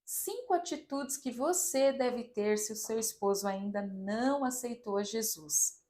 5 atitudes que você deve ter se o seu esposo ainda não aceitou a Jesus.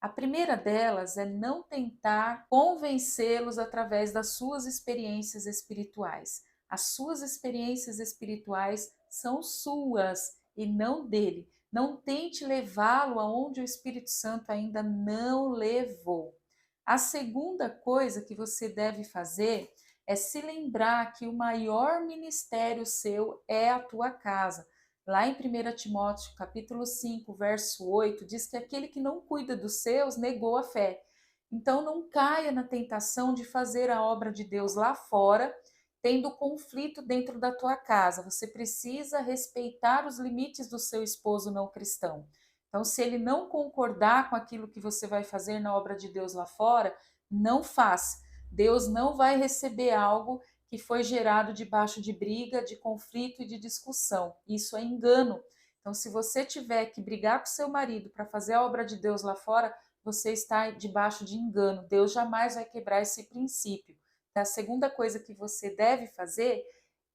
A primeira delas é não tentar convencê-los através das suas experiências espirituais. As suas experiências espirituais são suas e não dele. Não tente levá-lo aonde o Espírito Santo ainda não levou. A segunda coisa que você deve fazer é se lembrar que o maior ministério seu é a tua casa. Lá em 1 Timóteo, capítulo 5, verso 8, diz que aquele que não cuida dos seus negou a fé. Então não caia na tentação de fazer a obra de Deus lá fora, tendo conflito dentro da tua casa. Você precisa respeitar os limites do seu esposo não cristão. Então, se ele não concordar com aquilo que você vai fazer na obra de Deus lá fora, não faça. Deus não vai receber algo que foi gerado debaixo de briga, de conflito e de discussão. Isso é engano. Então, se você tiver que brigar com seu marido para fazer a obra de Deus lá fora, você está debaixo de engano. Deus jamais vai quebrar esse princípio. A segunda coisa que você deve fazer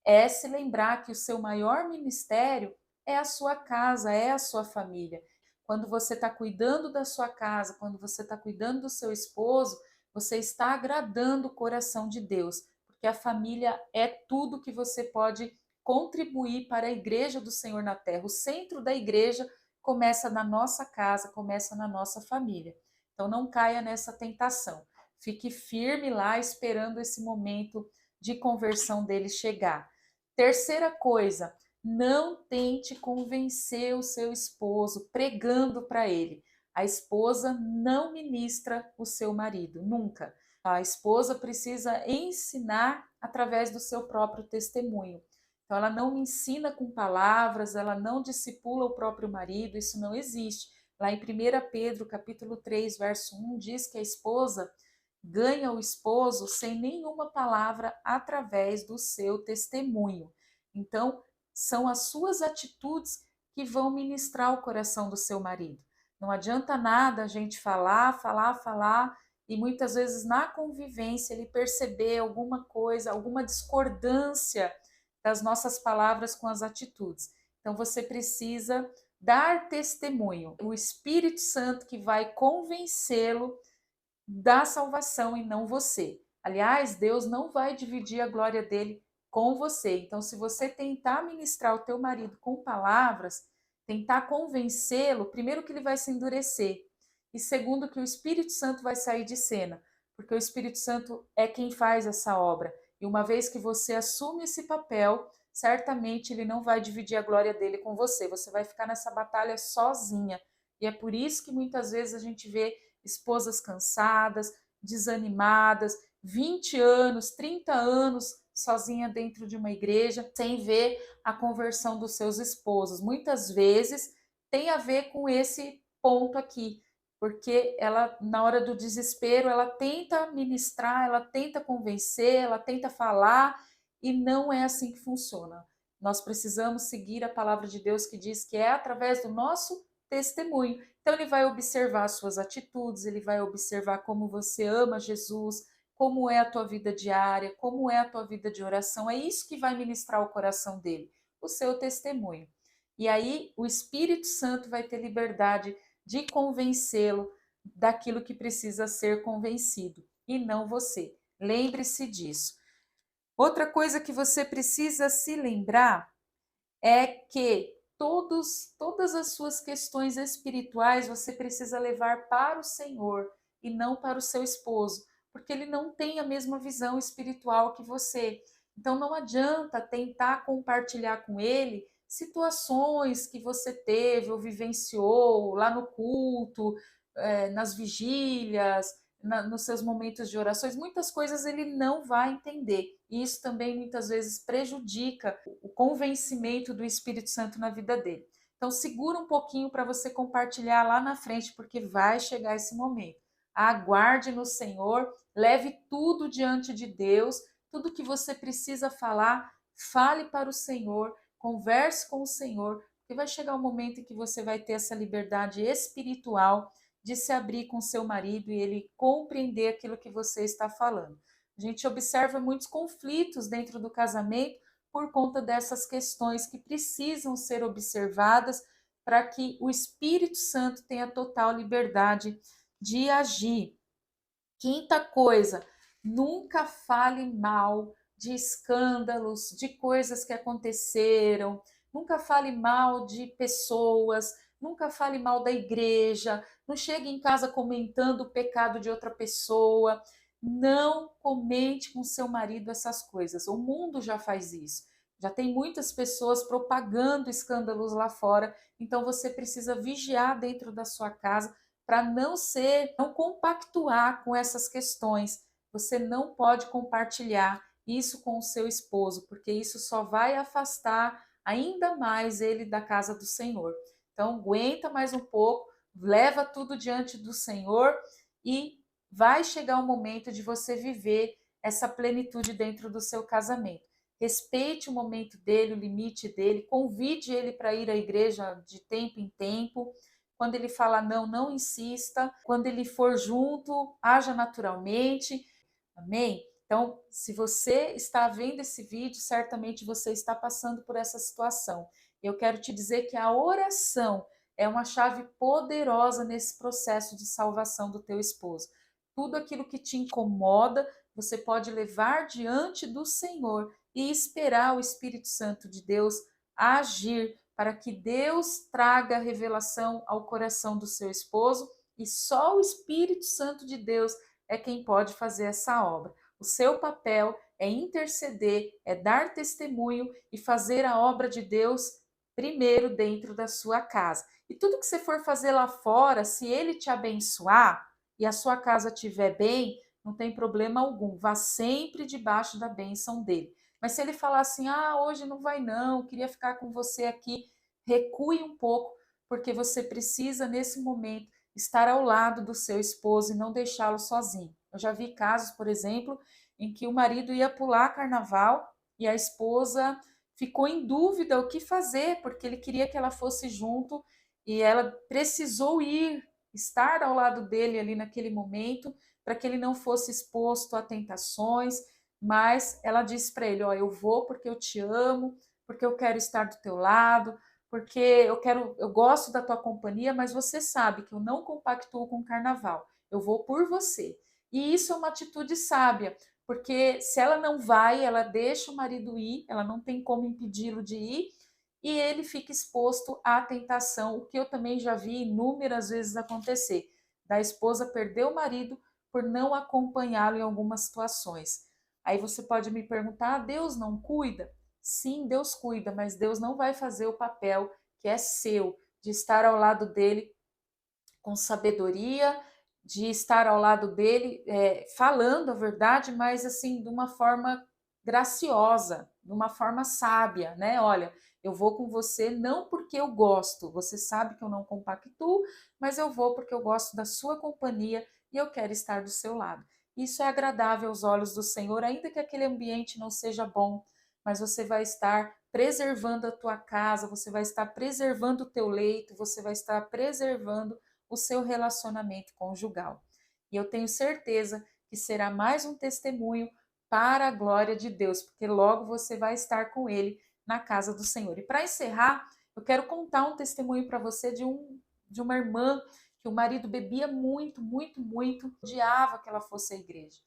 é se lembrar que o seu maior ministério é a sua casa, é a sua família. Quando você está cuidando da sua casa, quando você está cuidando do seu esposo, você está agradando o coração de Deus, porque a família é tudo que você pode contribuir para a igreja do Senhor na terra. O centro da igreja começa na nossa casa, começa na nossa família. Então não caia nessa tentação. Fique firme lá esperando esse momento de conversão dele chegar. Terceira coisa, não tente convencer o seu esposo pregando para ele. A esposa não ministra o seu marido, nunca. A esposa precisa ensinar através do seu próprio testemunho. Então, ela não ensina com palavras, ela não discipula o próprio marido, isso não existe. Lá em 1 Pedro, capítulo 3, verso 1, diz que a esposa ganha o esposo sem nenhuma palavra através do seu testemunho. Então, são as suas atitudes que vão ministrar o coração do seu marido. Não adianta nada a gente falar, falar, falar e muitas vezes na convivência ele perceber alguma coisa, alguma discordância das nossas palavras com as atitudes. Então você precisa dar testemunho. O Espírito Santo que vai convencê-lo da salvação e não você. Aliás, Deus não vai dividir a glória dele com você. Então, se você tentar ministrar o teu marido com palavras, tentar convencê-lo, primeiro que ele vai se endurecer e segundo que o Espírito Santo vai sair de cena, porque o Espírito Santo é quem faz essa obra. E uma vez que você assume esse papel, certamente ele não vai dividir a glória dele com você. Você vai ficar nessa batalha sozinha. E é por isso que muitas vezes a gente vê esposas cansadas, desanimadas, 20 anos, 30 anos sozinha dentro de uma igreja, sem ver a conversão dos seus esposos. Muitas vezes tem a ver com esse ponto aqui, porque ela, na hora do desespero, ela tenta ministrar, ela tenta convencer, ela tenta falar, e não é assim que funciona. Nós precisamos seguir a palavra de Deus que diz que é através do nosso testemunho. Então, ele vai observar as suas atitudes, ele vai observar como você ama Jesus, como é a tua vida diária, como é a tua vida de oração. É isso que vai ministrar o coração dele, o seu testemunho. E aí, o Espírito Santo vai ter liberdade de convencê-lo daquilo que precisa ser convencido, e não você. Lembre-se disso. Outra coisa que você precisa se lembrar é que todas as suas questões espirituais você precisa levar para o Senhor e não para o seu esposo, porque ele não tem a mesma visão espiritual que você. Então não adianta tentar compartilhar com ele situações que você teve ou vivenciou lá no culto, nas vigílias, nos seus momentos de orações, muitas coisas ele não vai entender. E isso também muitas vezes prejudica o convencimento do Espírito Santo na vida dele. Então, segura um pouquinho para você compartilhar lá na frente, porque vai chegar esse momento. Aguarde no Senhor, leve tudo diante de Deus, tudo que você precisa falar, fale para o Senhor, converse com o Senhor, porque vai chegar um momento em que você vai ter essa liberdade espiritual de se abrir com seu marido e ele compreender aquilo que você está falando. A gente observa muitos conflitos dentro do casamento por conta dessas questões que precisam ser observadas para que o Espírito Santo tenha total liberdade de agir. Quinta coisa, nunca fale mal de escândalos, de coisas que aconteceram, nunca fale mal de pessoas, nunca fale mal da igreja, não chegue em casa comentando o pecado de outra pessoa, não comente com seu marido essas coisas. O mundo já faz isso. Já tem muitas pessoas propagando escândalos lá fora, então você precisa vigiar dentro da sua casa para não compactuar com essas questões. Você não pode compartilhar isso com o seu esposo, porque isso só vai afastar ainda mais ele da casa do Senhor. Então, aguenta mais um pouco, leva tudo diante do Senhor e vai chegar o momento de você viver essa plenitude dentro do seu casamento. Respeite o momento dele, o limite dele, convide ele para ir à igreja de tempo em tempo. Quando ele fala não, não insista. Quando ele for junto, haja naturalmente. Amém? Então, se você está vendo esse vídeo, certamente você está passando por essa situação. Eu quero te dizer que a oração é uma chave poderosa nesse processo de salvação do teu esposo. Tudo aquilo que te incomoda, você pode levar diante do Senhor e esperar o Espírito Santo de Deus agir para que Deus traga revelação ao coração do seu esposo, e só o Espírito Santo de Deus é quem pode fazer essa obra. O seu papel é interceder, é dar testemunho e fazer a obra de Deus primeiro dentro da sua casa. E tudo que você for fazer lá fora, se ele te abençoar e a sua casa estiver bem, não tem problema algum. Vá sempre debaixo da bênção dele. Mas se ele falar assim, hoje não vai não, queria ficar com você aqui, recue um pouco, porque você precisa, nesse momento, estar ao lado do seu esposo e não deixá-lo sozinho. Eu já vi casos, por exemplo, em que o marido ia pular carnaval e a esposa ficou em dúvida o que fazer, porque ele queria que ela fosse junto e ela precisou ir, estar ao lado dele ali naquele momento, para que ele não fosse exposto a tentações, mas ela disse para ele, eu vou porque eu te amo, porque eu quero estar do teu lado, porque eu gosto da tua companhia, mas você sabe que eu não compactuo com o carnaval. Eu vou por você. E isso é uma atitude sábia, porque se ela não vai, ela deixa o marido ir, ela não tem como impedi-lo de ir, e ele fica exposto à tentação, o que eu também já vi inúmeras vezes acontecer, da esposa perder o marido por não acompanhá-lo em algumas situações. Aí você pode me perguntar, Deus não cuida? Sim, Deus cuida, mas Deus não vai fazer o papel que é seu, de estar ao lado dele com sabedoria, de estar ao lado dele falando a verdade, mas assim, de uma forma graciosa, de uma forma sábia, né? Olha, eu vou com você não porque eu gosto, você sabe que eu não compactuo, mas eu vou porque eu gosto da sua companhia e eu quero estar do seu lado. Isso é agradável aos olhos do Senhor, ainda que aquele ambiente não seja bom, mas você vai estar preservando a tua casa, você vai estar preservando o teu leito, você vai estar preservando o seu relacionamento conjugal. E eu tenho certeza que será mais um testemunho para a glória de Deus, porque logo você vai estar com ele na casa do Senhor. E para encerrar, eu quero contar um testemunho para você de uma irmã que o marido bebia muito, muito, muito, odiava que ela fosse à igreja.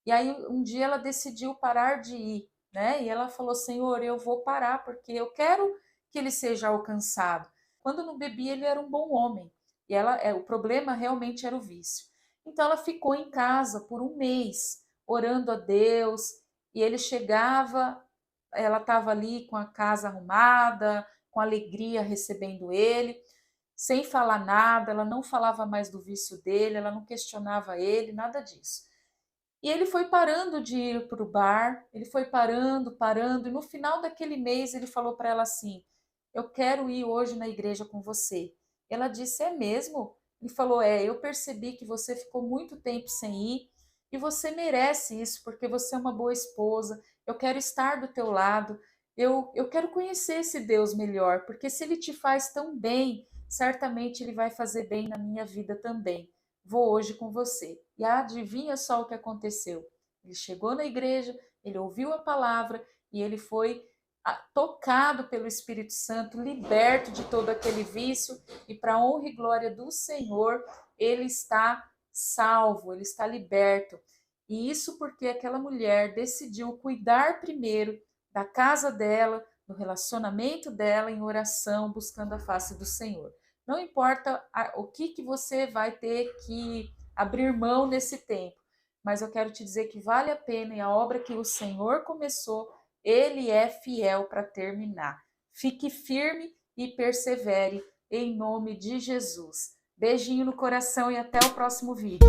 E aí um dia ela decidiu parar de ir, né? E ela falou: Senhor, eu vou parar porque eu quero que ele seja alcançado. Quando não bebia, ele era um bom homem. E o problema realmente era o vício. Então ela ficou em casa por um mês, orando a Deus, e ele chegava, ela estava ali com a casa arrumada, com alegria recebendo ele, sem falar nada, ela não falava mais do vício dele, ela não questionava ele, nada disso. E ele foi parando de ir para o bar, ele foi parando, parando, e no final daquele mês ele falou para ela assim: Eu quero ir hoje na igreja com você. Ela disse: É mesmo? Ele falou: eu percebi que você ficou muito tempo sem ir e você merece isso porque você é uma boa esposa. Eu quero estar do teu lado. Eu quero conhecer esse Deus melhor, porque se ele te faz tão bem, certamente ele vai fazer bem na minha vida também. Vou hoje com você. E adivinha só o que aconteceu? Ele chegou na igreja, ele ouviu a palavra e ele foi tocado pelo Espírito Santo, liberto de todo aquele vício, e para a honra e glória do Senhor, ele está salvo, ele está liberto. E isso porque aquela mulher decidiu cuidar primeiro da casa dela, do relacionamento dela em oração, buscando a face do Senhor. Não importa o que você vai ter que abrir mão nesse tempo, mas eu quero te dizer que vale a pena, e a obra que o Senhor começou, ele é fiel para terminar. Fique firme e persevere em nome de Jesus. Beijinho no coração e até o próximo vídeo.